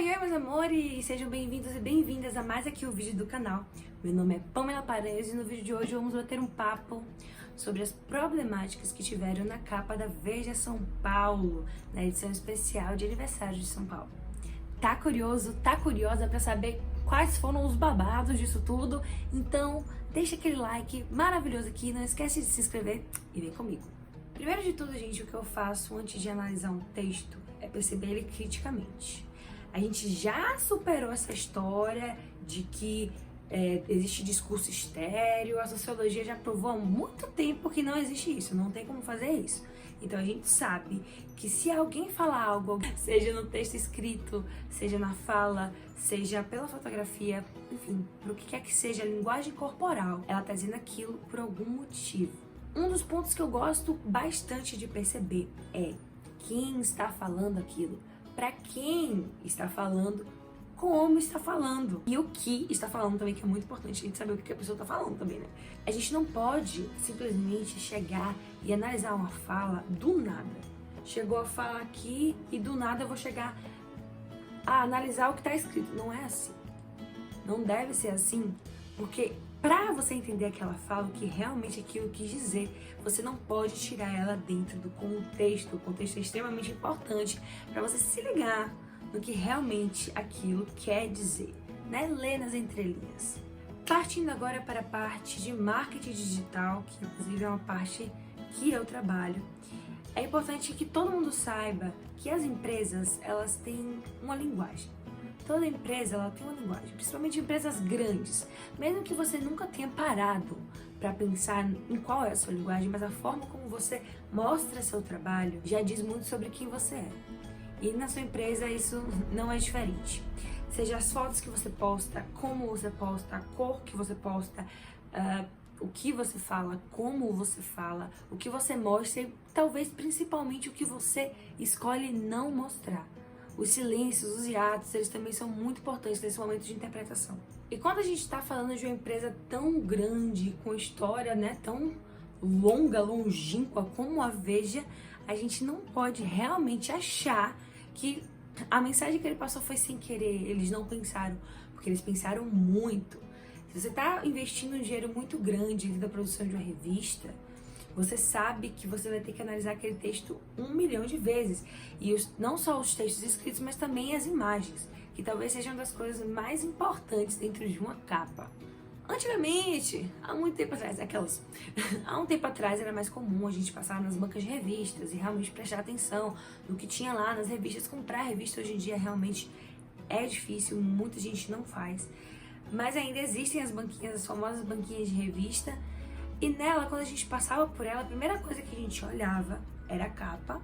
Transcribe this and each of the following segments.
Oi, oi, meus amores! Sejam bem-vindos e bem-vindas a mais aqui o vídeo do canal. Meu nome é Pamela Paredes e no vídeo de hoje vamos bater um papo sobre as problemáticas que tiveram na capa da Veja São Paulo, na edição especial de aniversário de São Paulo. Tá curioso, tá curiosa pra saber quais foram os babados disso tudo? Então, deixa aquele like maravilhoso aqui, não esquece de se inscrever e vem comigo. Primeiro de tudo, gente, o que eu faço antes de analisar um texto é perceber ele criticamente. A gente já superou essa história de que existe discurso estéreo, a sociologia já provou há muito tempo que não existe isso, não tem como fazer isso. Então a gente sabe que se alguém falar algo, seja no texto escrito, seja na fala, seja pela fotografia, enfim, pro que quer que seja, a linguagem corporal, ela tá dizendo aquilo por algum motivo. Um dos pontos que eu gosto bastante de perceber é quem está falando aquilo, para quem está falando, como está falando e o que está falando também, que é muito importante a gente saber o que a pessoa está falando também, né? A gente não pode simplesmente chegar e analisar uma fala do nada. Chegou a falar aqui e do nada eu vou chegar a analisar o que está escrito. Não é assim. Não deve ser assim, porque para você entender aquela fala, o que realmente aquilo quis dizer, você não pode tirar ela dentro do contexto. O contexto é extremamente importante para você se ligar no que realmente aquilo quer dizer, né? Ler nas entrelinhas. Partindo agora para a parte de marketing digital, que inclusive é uma parte que eu trabalho, é importante que todo mundo saiba que as empresas, elas têm uma linguagem. Toda empresa, ela tem uma linguagem, principalmente empresas grandes. Mesmo que você nunca tenha parado para pensar em qual é a sua linguagem, mas a forma como você mostra seu trabalho já diz muito sobre quem você é. E na sua empresa isso não é diferente. Seja as fotos que você posta, como você posta, a cor que você posta, o que você fala, como você fala, o que você mostra e talvez principalmente o que você escolhe não mostrar. Os silêncios, os hiatos, eles também são muito importantes nesse momento de interpretação. E quando a gente está falando de uma empresa tão grande, com história, né, tão longa, longínqua como a Veja, a gente não pode realmente achar que a mensagem que ele passou foi sem querer, eles não pensaram, porque eles pensaram muito. Se você está investindo um dinheiro muito grande na produção de uma revista, você sabe que você vai ter que analisar aquele texto 1 milhão de vezes. E não só os textos escritos, mas também as imagens, que talvez sejam das coisas mais importantes dentro de uma capa. Antigamente, há muito tempo atrás, há um tempo atrás era mais comum a gente passar nas bancas de revistas e realmente prestar atenção no que tinha lá nas revistas. Comprar revista hoje em dia realmente é difícil, muita gente não faz. Mas ainda existem as banquinhas, as famosas banquinhas de revista. E nela, quando a gente passava por ela, a primeira coisa que a gente olhava era a capa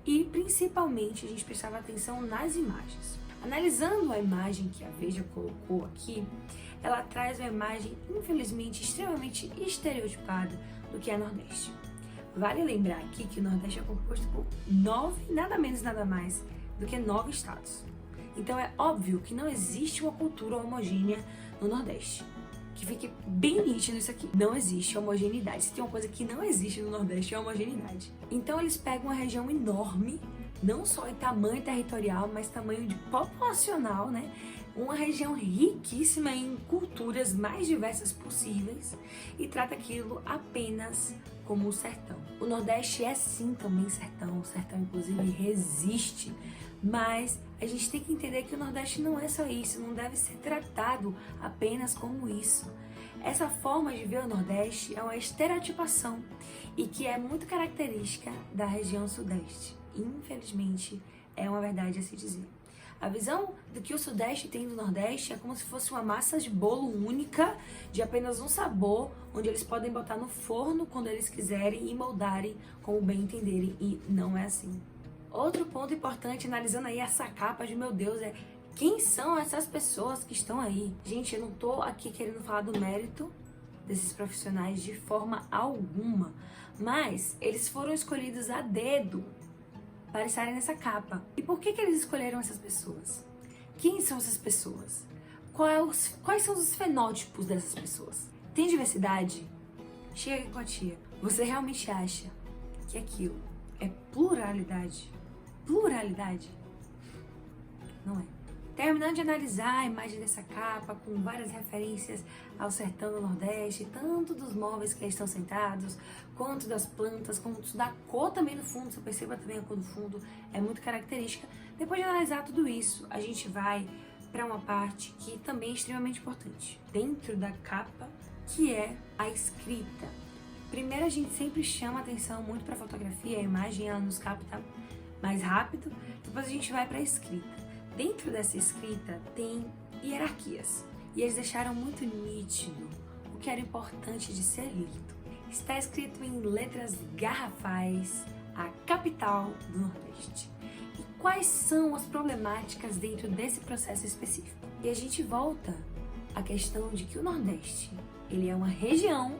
e principalmente a gente prestava atenção nas imagens. Analisando a imagem que a Veja colocou aqui, ela traz uma imagem, infelizmente, extremamente estereotipada do que é Nordeste. Vale lembrar aqui que o Nordeste é composto por 9, nada menos nada mais do que 9 estados. Então é óbvio que não existe uma cultura homogênea no Nordeste. Que fique bem nítido isso aqui. Não existe homogeneidade. Se tem uma coisa que não existe no Nordeste, é homogeneidade. Então eles pegam uma região enorme, não só em tamanho territorial, mas tamanho de populacional, né? Uma região riquíssima em culturas mais diversas possíveis e trata aquilo apenas como o sertão. O Nordeste é sim também sertão, o sertão inclusive resiste, mas a gente tem que entender que o Nordeste não é só isso, não deve ser tratado apenas como isso. Essa forma de ver o Nordeste é uma estereotipação e que é muito característica da região Sudeste. Infelizmente, é uma verdade a se dizer. A visão do que o Sudeste tem do Nordeste é como se fosse uma massa de bolo única, de apenas um sabor, onde eles podem botar no forno quando eles quiserem e moldarem como bem entenderem, e não é assim. Outro ponto importante, analisando aí essa capa de meu Deus, é quem são essas pessoas que estão aí? Gente, eu não tô aqui querendo falar do mérito desses profissionais de forma alguma, mas eles foram escolhidos a dedo para estarem nessa capa. E por que eles escolheram essas pessoas? Quem são essas pessoas? Quais são os fenótipos dessas pessoas? Tem diversidade? Chega aqui com a tia. Você realmente acha que aquilo é pluralidade? Pluralidade? Não é. Terminando de analisar a imagem dessa capa, com várias referências ao sertão do Nordeste, tanto dos móveis que eles estão sentados, quanto das plantas, quanto da cor também do fundo, você perceba também a cor do fundo, é muito característica. Depois de analisar tudo isso, a gente vai para uma parte que também é extremamente importante, dentro da capa, que é a escrita. Primeiro a gente sempre chama atenção muito para a fotografia, a imagem ela nos capta mais rápido, depois a gente vai para a escrita. Dentro dessa escrita tem hierarquias e eles deixaram muito nítido o que era importante de ser lido. Está escrito em letras garrafais a capital do Nordeste. E quais são as problemáticas dentro desse processo específico? E a gente volta à questão de que o Nordeste ele é uma região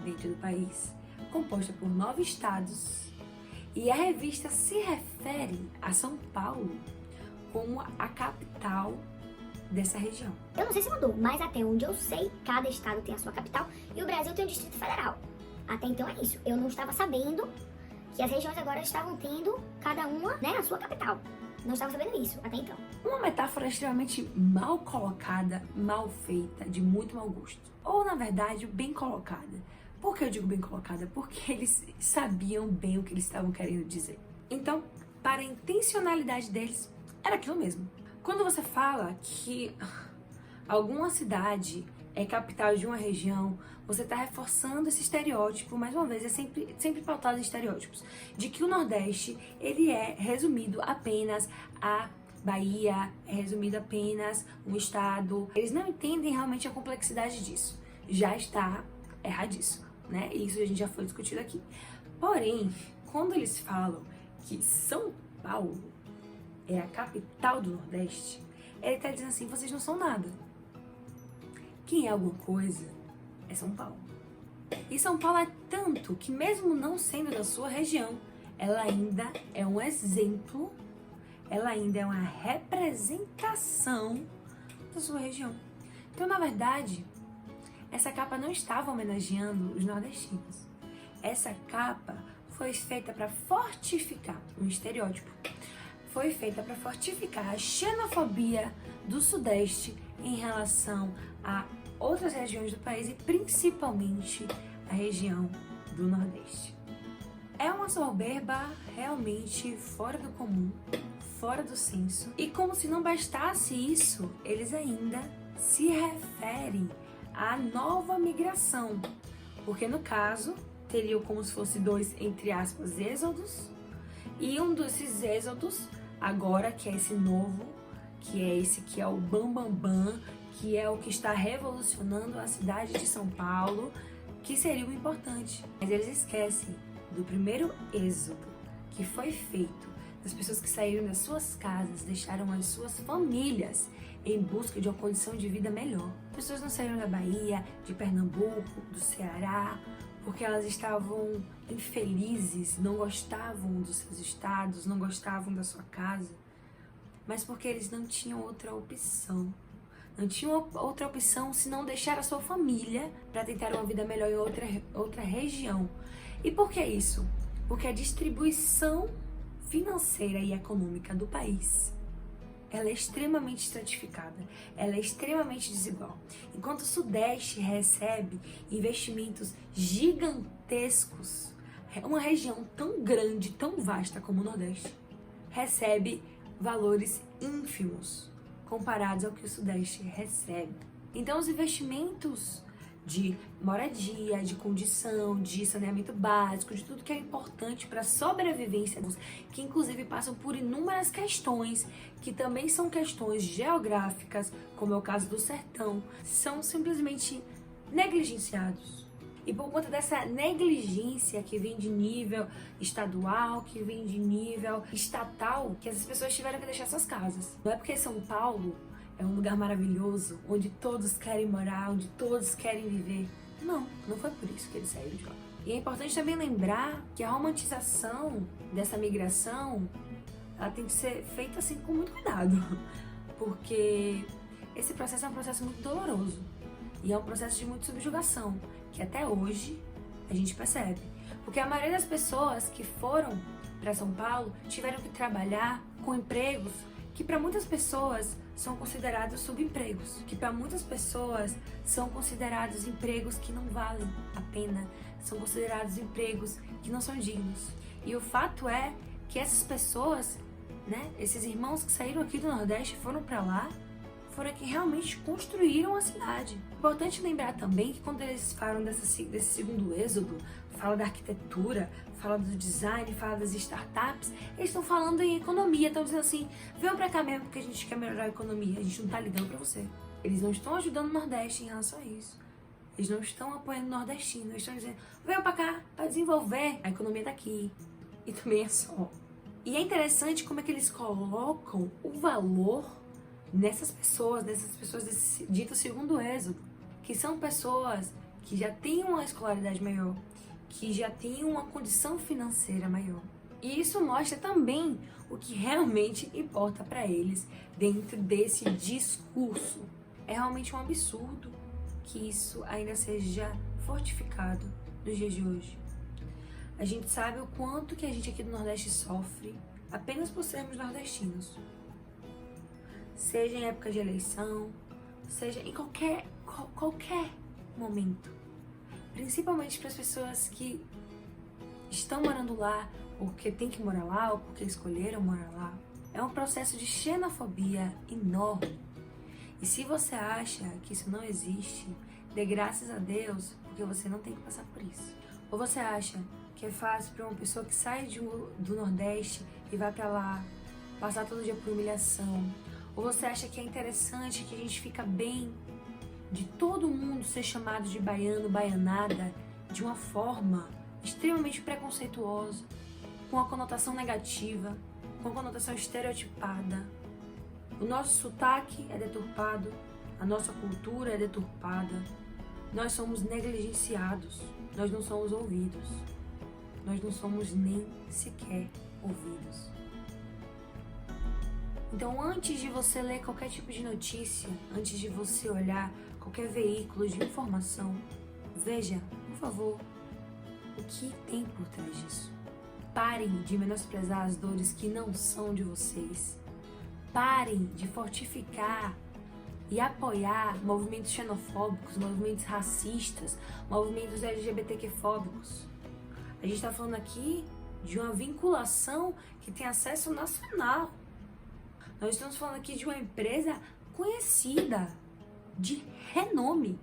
dentro do país composta por 9 estados e a revista se refere a São Paulo como a capital dessa região. Eu não sei se mudou, mas até onde eu sei, cada estado tem a sua capital e o Brasil tem o Distrito Federal. Até então é isso. Eu não estava sabendo que as regiões agora estavam tendo cada uma, né, a sua capital. Não estava sabendo isso até então. Uma metáfora extremamente mal colocada, mal feita, de muito mau gosto. Ou, na verdade, bem colocada. Por que eu digo bem colocada? Porque eles sabiam bem o que eles estavam querendo dizer. Então, para a intencionalidade deles, era aquilo mesmo. Quando você fala que alguma cidade é capital de uma região, você está reforçando esse estereótipo, mais uma vez, é sempre pautado em estereótipos, de que o Nordeste, ele é resumido apenas a Bahia, é resumido apenas um estado. Eles não entendem realmente a complexidade disso. Já está erradíssimo, né? Isso a gente já foi discutido aqui. Porém, quando eles falam que São Paulo é a capital do Nordeste, ele está dizendo assim, vocês não são nada. Quem é alguma coisa é São Paulo. E São Paulo é tanto que mesmo não sendo da sua região, ela ainda é um exemplo, ela ainda é uma representação da sua região. Então, na verdade, essa capa não estava homenageando os nordestinos. Essa capa foi feita para fortificar um estereótipo. Foi feita para fortificar a xenofobia do Sudeste em relação a outras regiões do país e principalmente a região do Nordeste. É uma soberba realmente fora do comum, fora do senso. E como se não bastasse isso, eles ainda se referem à nova migração. Porque no caso, teriam como se fosse 2, entre aspas, êxodos. E um desses êxodos, agora que é esse novo, que é esse que é o Bambambam, Bam Bam, que é o que está revolucionando a cidade de São Paulo, que seria o importante. Mas eles esquecem do primeiro êxodo que foi feito, das pessoas que saíram das suas casas, deixaram as suas famílias em busca de uma condição de vida melhor. Pessoas não saíram da Bahia, de Pernambuco, do Ceará, porque elas estavam infelizes, não gostavam dos seus estados, não gostavam da sua casa, mas porque eles não tinham outra opção. Não tinham outra opção senão deixar a sua família para tentar uma vida melhor em outra região. E por que isso? Porque a distribuição financeira e econômica do país, ela é extremamente estratificada, ela é extremamente desigual. Enquanto o Sudeste recebe investimentos gigantescos, uma região tão grande, tão vasta como o Nordeste, recebe valores ínfimos comparados ao que o Sudeste recebe. Então, os investimentos de moradia, de condição, de saneamento básico, de tudo que é importante para a sobrevivência, que inclusive passam por inúmeras questões, que também são questões geográficas, como é o caso do sertão, são simplesmente negligenciados. E por conta dessa negligência que vem de nível estadual, que vem de nível estatal, que essas pessoas tiveram que deixar suas casas. Não é porque São Paulo é um lugar maravilhoso, onde todos querem morar, onde todos querem viver. Não foi por isso que eles saíram de lá. E é importante também lembrar que a romantização dessa migração, ela tem que ser feita assim com muito cuidado, porque esse processo é um processo muito doloroso e é um processo de muita subjugação, que até hoje a gente percebe. Porque a maioria das pessoas que foram para São Paulo tiveram que trabalhar com empregos que para muitas pessoas são considerados subempregos, que para muitas pessoas são considerados empregos que não valem a pena, são considerados empregos que não são dignos. E o fato é que essas pessoas, né, esses irmãos que saíram aqui do Nordeste e foram para lá, foram que realmente construíram a cidade. Importante lembrar também que quando eles falam desse segundo êxodo, fala da arquitetura, fala do design, fala das startups, eles estão falando em economia, estão dizendo assim, venham pra cá mesmo porque a gente quer melhorar a economia, a gente não tá ligando pra você. Eles não estão ajudando o Nordeste em relação a isso. Eles não estão apoiando o nordestino, eles estão dizendo, venham pra cá pra desenvolver a economia daqui. E também é só. E é interessante como é que eles colocam o valor nessas pessoas desse dito segundo êxodo, que são pessoas que já têm uma escolaridade maior, que já têm uma condição financeira maior. E isso mostra também o que realmente importa para eles dentro desse discurso. É realmente um absurdo que isso ainda seja fortificado nos dias de hoje. A gente sabe o quanto que a gente aqui do Nordeste sofre apenas por sermos nordestinos. Seja em época de eleição, seja em qualquer momento. Principalmente para as pessoas que estão morando lá, ou porque tem que morar lá, ou porque escolheram morar lá. É um processo de xenofobia enorme. E se você acha que isso não existe, dê graças a Deus, porque você não tem que passar por isso. Ou você acha que é fácil para uma pessoa que sai do Nordeste e vai para lá, passar todo dia por humilhação. Ou você acha que é interessante, que a gente fica bem de todo mundo ser chamado de baiano, baianada, de uma forma extremamente preconceituosa, com uma conotação negativa, com uma conotação estereotipada. O nosso sotaque é deturpado, a nossa cultura é deturpada, nós somos negligenciados, nós não somos ouvidos, nós não somos nem sequer ouvidos. Então, antes de você ler qualquer tipo de notícia, antes de você olhar qualquer veículo de informação, veja, por favor, o que tem por trás disso. Parem de menosprezar as dores que não são de vocês. Parem de fortificar e apoiar movimentos xenofóbicos, movimentos racistas, movimentos LGBTQ-fóbicos. A gente está falando aqui de uma vinculação que tem acesso nacional. Nós estamos falando aqui de uma empresa conhecida, de renome.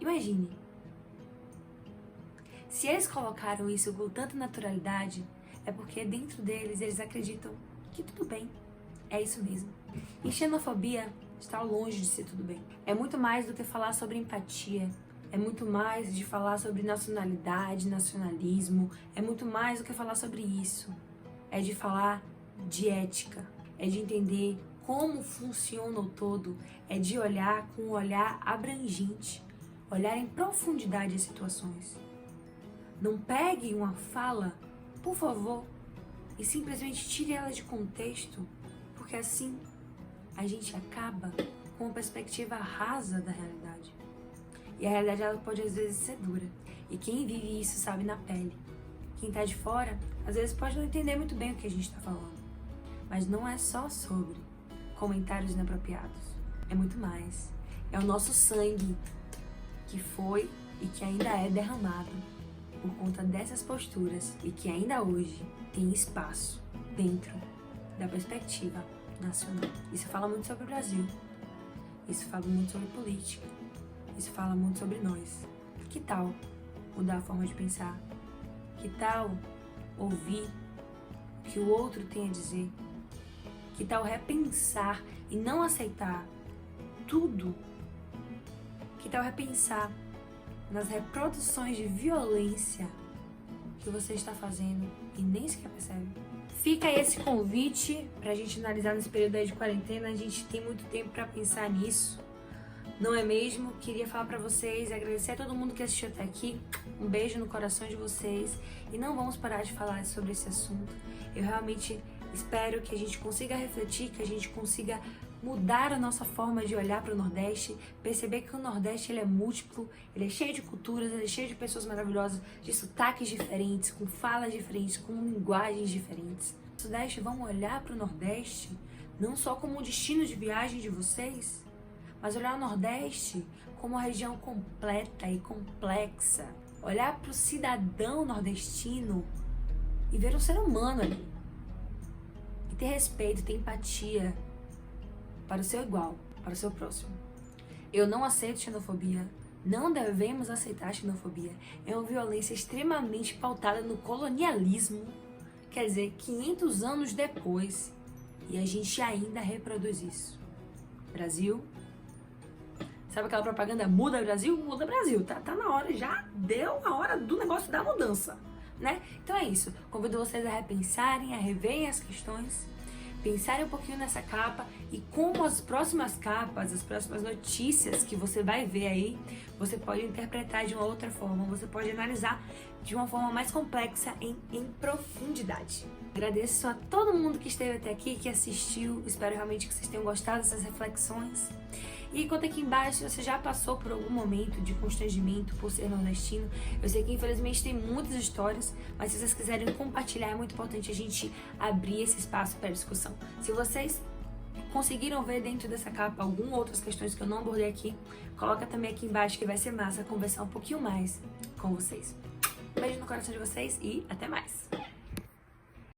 Imagine. Se eles colocaram isso com tanta naturalidade, é porque dentro deles eles acreditam que tudo bem. É isso mesmo. E xenofobia está longe de ser tudo bem. É muito mais do que falar sobre empatia. É muito mais de falar sobre nacionalidade, nacionalismo. É muito mais do que falar sobre isso. É de falar de ética. É de entender como funciona o todo, é de olhar com um olhar abrangente, olhar em profundidade as situações. Não pegue uma fala, por favor, e simplesmente tire ela de contexto, porque assim a gente acaba com uma perspectiva rasa da realidade. E a realidade ela pode às vezes ser dura, e quem vive isso sabe na pele. Quem tá de fora, às vezes pode não entender muito bem o que a gente tá falando. Mas não é só sobre comentários inapropriados. É muito mais. É o nosso sangue que foi e que ainda é derramado por conta dessas posturas e que ainda hoje tem espaço dentro da perspectiva nacional. Isso fala muito sobre o Brasil. Isso fala muito sobre política. Isso fala muito sobre nós. Que tal mudar a forma de pensar? Que tal ouvir o que o outro tem a dizer? Que tal repensar e não aceitar tudo? Que tal repensar nas reproduções de violência que você está fazendo e nem sequer percebe? Fica aí esse convite pra gente analisar nesse período aí de quarentena. A gente tem muito tempo pra pensar nisso, não é mesmo? Queria falar pra vocês, agradecer a todo mundo que assistiu até aqui. Um beijo no coração de vocês. E não vamos parar de falar sobre esse assunto. Eu realmente espero que a gente consiga refletir, que a gente consiga mudar a nossa forma de olhar para o Nordeste, perceber que o Nordeste ele é múltiplo, ele é cheio de culturas, ele é cheio de pessoas maravilhosas, de sotaques diferentes, com falas diferentes, com linguagens diferentes. No Sudeste, vamos olhar para o Nordeste não só como um destino de viagem de vocês, mas olhar o Nordeste como uma região completa e complexa. Olhar para o cidadão nordestino e ver um ser humano ali. E ter respeito, ter empatia para o seu igual, para o seu próximo. Eu não aceito xenofobia. Não devemos aceitar a xenofobia. É uma violência extremamente pautada no colonialismo. Quer dizer, 500 anos depois, e a gente ainda reproduz isso. Brasil, sabe aquela propaganda muda Brasil? Muda Brasil, tá na hora, já deu a hora do negócio da mudança, né? Então é isso, convido vocês a repensarem, a reverem as questões, pensarem um pouquinho nessa capa e como as próximas capas, as próximas notícias que você vai ver aí, você pode interpretar de uma outra forma, você pode analisar de uma forma mais complexa em profundidade. Agradeço a todo mundo que esteve até aqui, que assistiu, espero realmente que vocês tenham gostado dessas reflexões. E conta aqui embaixo se você já passou por algum momento de constrangimento por ser nordestino. Eu sei que infelizmente tem muitas histórias, mas se vocês quiserem compartilhar, é muito importante a gente abrir esse espaço para discussão. Se vocês conseguiram ver dentro dessa capa algumas outras questões que eu não abordei aqui, coloca também aqui embaixo que vai ser massa conversar um pouquinho mais com vocês. Beijo no coração de vocês e até mais!